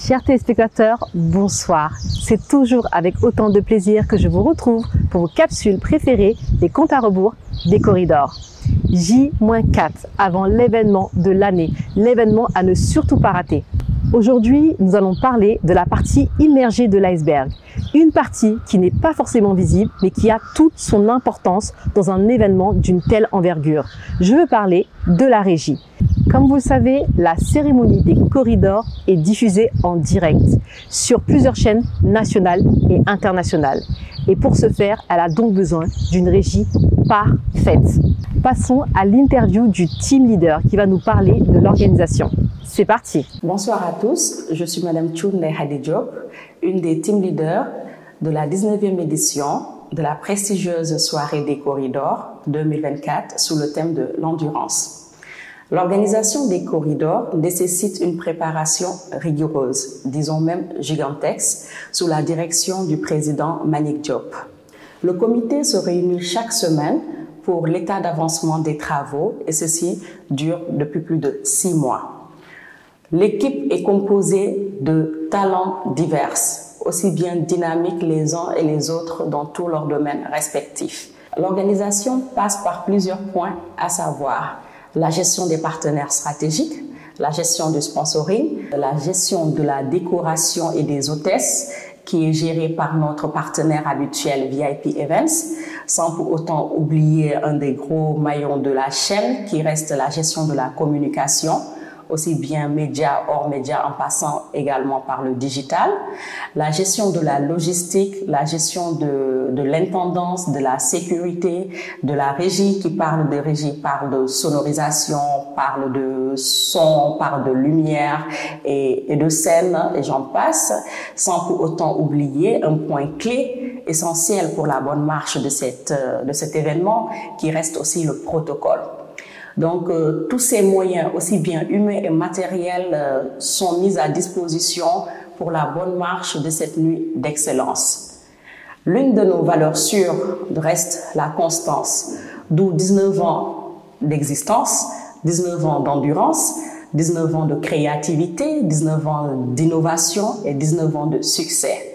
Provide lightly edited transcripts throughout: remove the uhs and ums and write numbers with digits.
Chers téléspectateurs, bonsoir. C'est toujours avec autant de plaisir que je vous retrouve pour vos capsules préférées des comptes à rebours des corridors. J-4 avant l'événement de l'année, l'événement à ne surtout pas rater. Aujourd'hui, nous allons parler de la partie immergée de l'iceberg. Une partie qui n'est pas forcément visible, mais qui a toute son importance dans un événement d'une telle envergure. Je veux parler de la régie. Comme vous le savez, la cérémonie des corridors est diffusée en direct sur plusieurs chaînes nationales et internationales. Et pour ce faire, elle a donc besoin d'une régie parfaite. Passons à l'interview du team leader qui va nous parler de l'organisation. C'est parti. Bonsoir à tous, je suis Madame Thioune Hadi Diop, une des team leaders de la 19e édition de la prestigieuse soirée des corridors 2024 sous le thème de l'endurance. L'organisation des corridors nécessite une préparation rigoureuse, disons même gigantesque, sous la direction du président Mbagnick Diop. Le comité se réunit chaque semaine pour l'état d'avancement des travaux et ceci dure depuis plus de 6 mois. L'équipe est composée de talents divers, aussi bien dynamiques les uns et les autres dans tous leurs domaines respectifs. L'organisation passe par plusieurs points, à savoir la gestion des partenaires stratégiques, la gestion du sponsoring, la gestion de la décoration et des hôtesses, qui est gérée par notre partenaire habituel VIP Events, sans pour autant oublier un des gros maillons de la chaîne, qui reste la gestion de la communication, aussi bien médias, hors médias, en passant également par le digital, la gestion de la logistique, la gestion de l'intendance, de la sécurité, de la régie, qui parle de régie, parle de sonorisation, parle de son, parle de lumière et de scène, et j'en passe, sans pour autant oublier un point clé essentiel pour la bonne marche de cet événement, qui reste aussi le protocole. Donc, tous ces moyens, aussi bien humains et matériels, sont mis à disposition pour la bonne marche de cette nuit d'excellence. L'une de nos valeurs sûres reste la constance, d'où 19 ans d'existence, 19 ans d'endurance, 19 ans de créativité, 19 ans d'innovation et 19 ans de succès.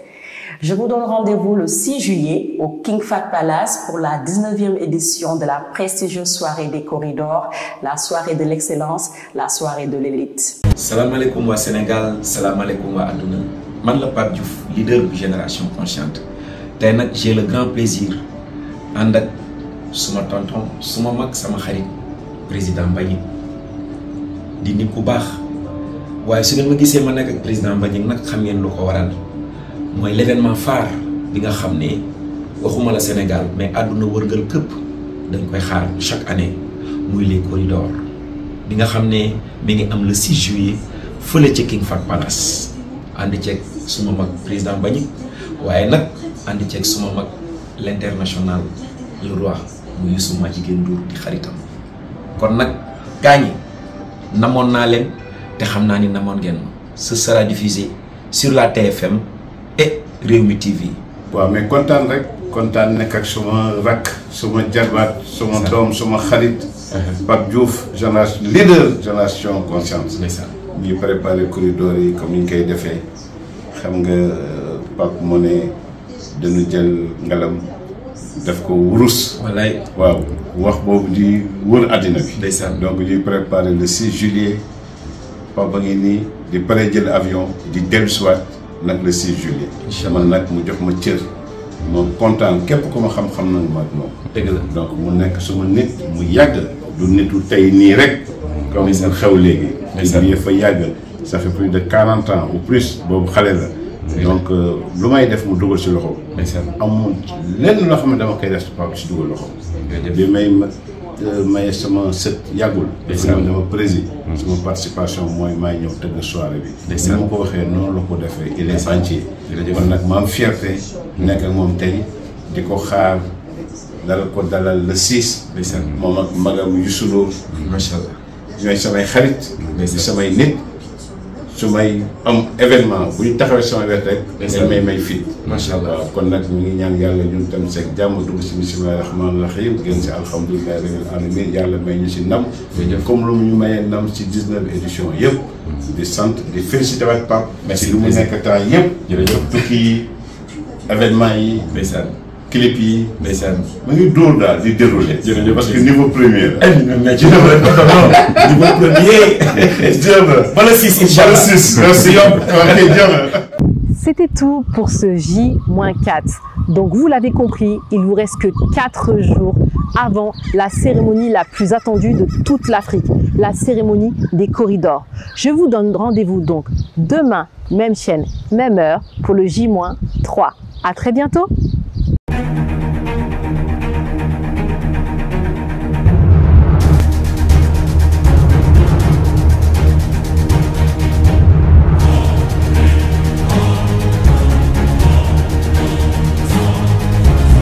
Je vous donne rendez-vous le 6 juillet au King Fahd Palace pour la 19e édition de la prestigieuse soirée des corridors, la soirée de l'excellence, la soirée de l'élite. Salam alaikum wa Sénégal, salam alaikum wa Aduna. Man la Pape Diouf, leader de Génération Consciente. J'ai le grand plaisir d'être suma tonton, suma mag, sama xarit, président Mbagnick. Di nit ku baax. Waaye su ngeen ma gisee ma nekk ak président Mbagnick nag xam ngeen lu ko waral. Mooy l'événement phare bi nga xam ne waxuma la Sénégal mais àdduna wërngal këpp dañ koy xaar chaque année muy les corridors bi nga xam ne mi ngi am le 6 juillet fële ca King Fahd Palace ànd ceeg suma mag président Mbagnick waaye nag ànd ceeg suma mag l'international le roi muy Youssou Madjiguène Ndour di xaritam kon nag gaañi namoon naa leen te xam naa ni namoon ngeen ma ce sera diffusé sur la TFM et Rewmi TV. waaw mais kontaan rek kontaan nekk ak suma rakk suma jarbaat suma doom suma xarit Pape Diouf Génération Consciente ñuy préparé corridor yi comme ni ñu koy defee xam nga Pape moo ne dañu jël ngalam def ko wurus wallaay waaw wax boobu di wër àddina bi ndeysaan donc ñuy préparé le 6 juillet Pape ba ngi nii di pare jël avion di dellusiwaat nag le 6 juillet. incha allah man nag mu jox ma cër moom kontaan képp ku ma xam-xam na ma ak moom. dëgg la donc mu nekk suma nit mu yàgg du nitu tey nii rek. comme seen xew léegi. ndeysaan fa yàgg ça fait plus de 40 ans ou plus boobu xale la. donc lu may def mu dugal si loxo. amul lenn loo xam ne dama koy def Pape si dugal loxo. bi may sama sët yàggul. dama président. sama participation mooy maay ñëw tëgg soirée bi. ni ma ko waxee noonu la ko defee il est entier. kon nag ma am fierté nekk ak moom tey di ko xaar dalal le 6. moom ak magam Youssou Ndour. macha allah ñooy samay xarit. di samay nit. su may am événement bu ñu taxawee sama wet rek. dañ may fit. macha allah kon nag ñu ngi ñaan yàlla ñun tam seeg jàmm dugg si bismillahi rahmaani rahim génn si alhamdulillahi rabbil alamin yàlla may ñu si ndam. comme lu ñu mayee ndam si 19 éditions yëpp. di sant di félicité waat Pape. merci lu mu nekk temps yëpp. jërëjëf tukki yi événement yi. ndeysaan. clip yi. ndeysaan. mu ngi dóor daal di déroulé. jërëjëf parce que niveau premier la. mais ci niveau premier. ba le 6 inch'Allah. Ba le 6 merci. C'était tout pour ce J-4. Donc vous l'avez compris, il vous reste que 4 jours avant la cérémonie la plus attendue de toute l'Afrique, la cérémonie des corridors. Je vous donne rendez-vous donc demain, même chaîne, même heure, pour le J-3. À très bientôt.